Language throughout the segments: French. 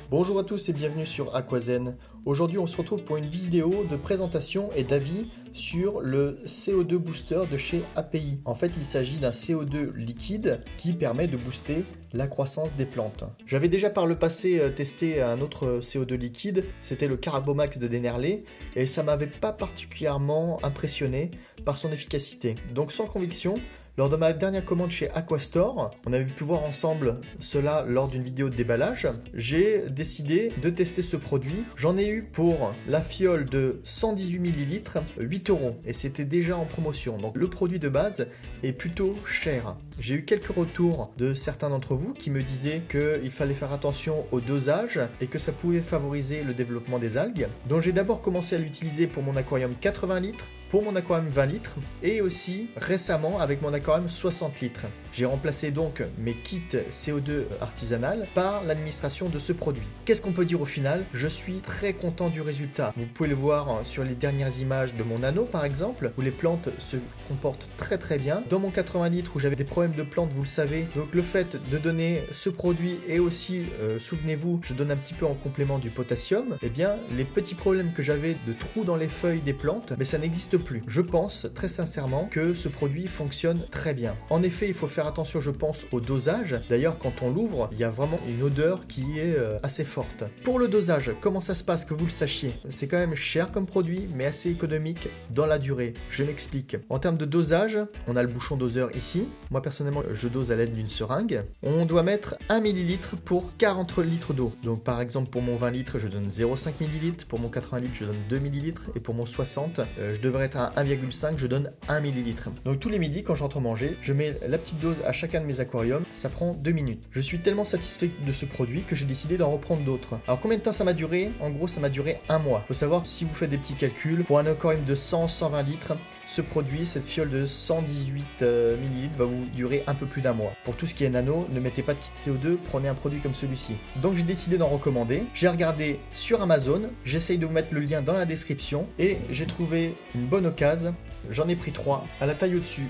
Bonjour à tous et bienvenue sur Aquazen. Aujourd'hui on se retrouve pour une vidéo de présentation et d'avis sur le CO2 Booster de chez API. En fait il s'agit d'un CO2 liquide qui permet de booster la croissance des plantes. J'avais déjà par le passé testé un autre CO2 liquide, c'était le Carbomax de Dennerlé, et ça m'avait pas particulièrement impressionné par son efficacité. Donc sans conviction, lors de ma dernière commande chez Aquastore, on avait pu voir ensemble cela lors d'une vidéo de déballage, j'ai décidé de tester ce produit. J'en ai eu pour la fiole de 118 ml 8 € et c'était déjà en promotion. Donc le produit de base est plutôt cher. J'ai eu quelques retours de certains d'entre vous qui me disaient qu'il fallait faire attention au dosage et que ça pouvait favoriser le développement des algues. Donc j'ai d'abord commencé à l'utiliser pour mon aquarium 80 litres, pour mon aquarium 20 litres et aussi récemment avec mon aquarium 60 litres. J'ai remplacé donc mes kits CO2 artisanal par l'administration de ce produit. Qu'est-ce qu'on peut dire au final? Je suis très content du résultat. Vous pouvez le voir sur les dernières images de mon anneau par exemple, où les plantes se comportent très bien. Dans mon 80 litres où j'avais des problèmes de plantes, vous le savez, donc le fait de donner ce produit et aussi, souvenez-vous, je donne un petit peu en complément du potassium, eh bien les petits problèmes que j'avais de trous dans les feuilles des plantes, mais ça n'existe plus. Je pense très sincèrement que ce produit fonctionne très bien. En effet, il faut faire attention, je pense, au dosage. D'ailleurs, quand on l'ouvre, il y a vraiment une odeur qui est assez forte. Pour le dosage, comment ça se passe, que vous le sachiez? C'est quand même cher comme produit, mais assez économique dans la durée. Je m'explique. En termes de dosage, on a le bouchon doseur ici. Moi, personnellement, je dose à l'aide d'une seringue. On doit mettre 1 ml pour 40 litres d'eau. Donc, par exemple, pour mon 20 litres, je donne 0,5 ml. Pour mon 80 litres, je donne 2 ml. Et pour mon 60, je devrais être à 1,5, je donne 1 ml. Donc, tous les midis, quand j'entre manger, je mets la petite dose à chacun de mes aquariums. Ça prend 2 minutes. Je suis tellement satisfait de ce produit que j'ai décidé d'en reprendre d'autres. Alors, combien de temps ça m'a duré? En gros, ça m'a duré un mois. Il faut savoir, si vous faites des petits calculs, pour un aquarium de 100-120 litres, ce produit, cette fiole de 118 ml va vous durer un peu plus d'un mois. Pour tout ce qui est nano, ne mettez pas de kit CO2, prenez un produit comme celui-ci. Donc j'ai décidé d'en recommander. J'ai regardé sur Amazon, j'essaye de vous mettre le lien dans la description et j'ai trouvé une bonne occasion. J'en ai pris 3 à la taille au-dessus.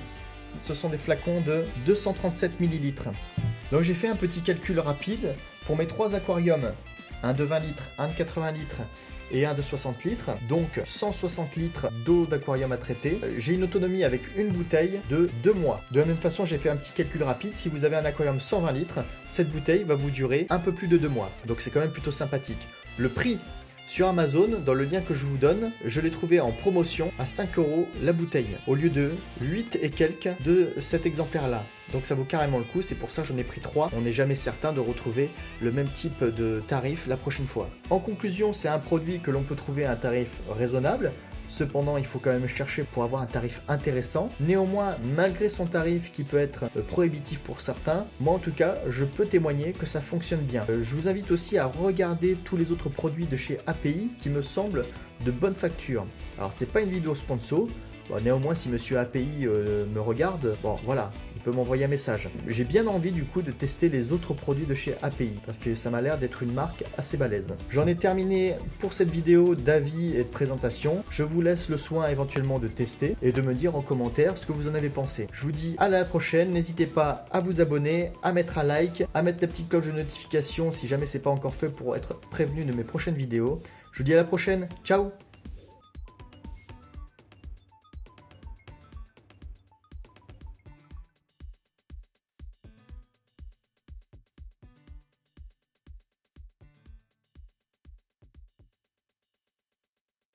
Ce sont des flacons de 237 ml. Donc j'ai fait un petit calcul rapide pour mes 3 aquariums, un de 20 litres, un de 80 litres et un de 60 litres, donc 160 litres d'eau d'aquarium à traiter. J'ai une autonomie avec une bouteille de 2 mois. De la même façon, j'ai fait un petit calcul rapide. Si vous avez un aquarium 120 litres, cette bouteille va vous durer un peu plus de 2 mois. Donc c'est quand même plutôt sympathique. Le prix sur Amazon, dans le lien que je vous donne, je l'ai trouvé en promotion à 5 € la bouteille, au lieu de 8 et quelques de cet exemplaire-là. Donc ça vaut carrément le coup, c'est pour ça que j'en ai pris 3. On n'est jamais certain de retrouver le même type de tarif la prochaine fois. En conclusion, c'est un produit que l'on peut trouver à un tarif raisonnable. Cependant, il faut quand même chercher pour avoir un tarif intéressant. Néanmoins, malgré son tarif qui peut être prohibitif pour certains, moi en tout cas, je peux témoigner que ça fonctionne bien. Je vous invite aussi à regarder tous les autres produits de chez API qui me semblent de bonne facture. Alors, c'est pas une vidéo sponsor. Bon, néanmoins, si monsieur API me regarde, bon voilà, il peut m'envoyer un message. J'ai bien envie du coup de tester les autres produits de chez API parce que ça m'a l'air d'être une marque assez balèze. J'en ai terminé pour cette vidéo d'avis et de présentation. Je vous laisse le soin éventuellement de tester et de me dire en commentaire ce que vous en avez pensé. Je vous dis à la prochaine, n'hésitez pas à vous abonner, à mettre un like, à mettre la petite cloche de notification si jamais c'est pas encore fait pour être prévenu de mes prochaines vidéos. Je vous dis à la prochaine, ciao!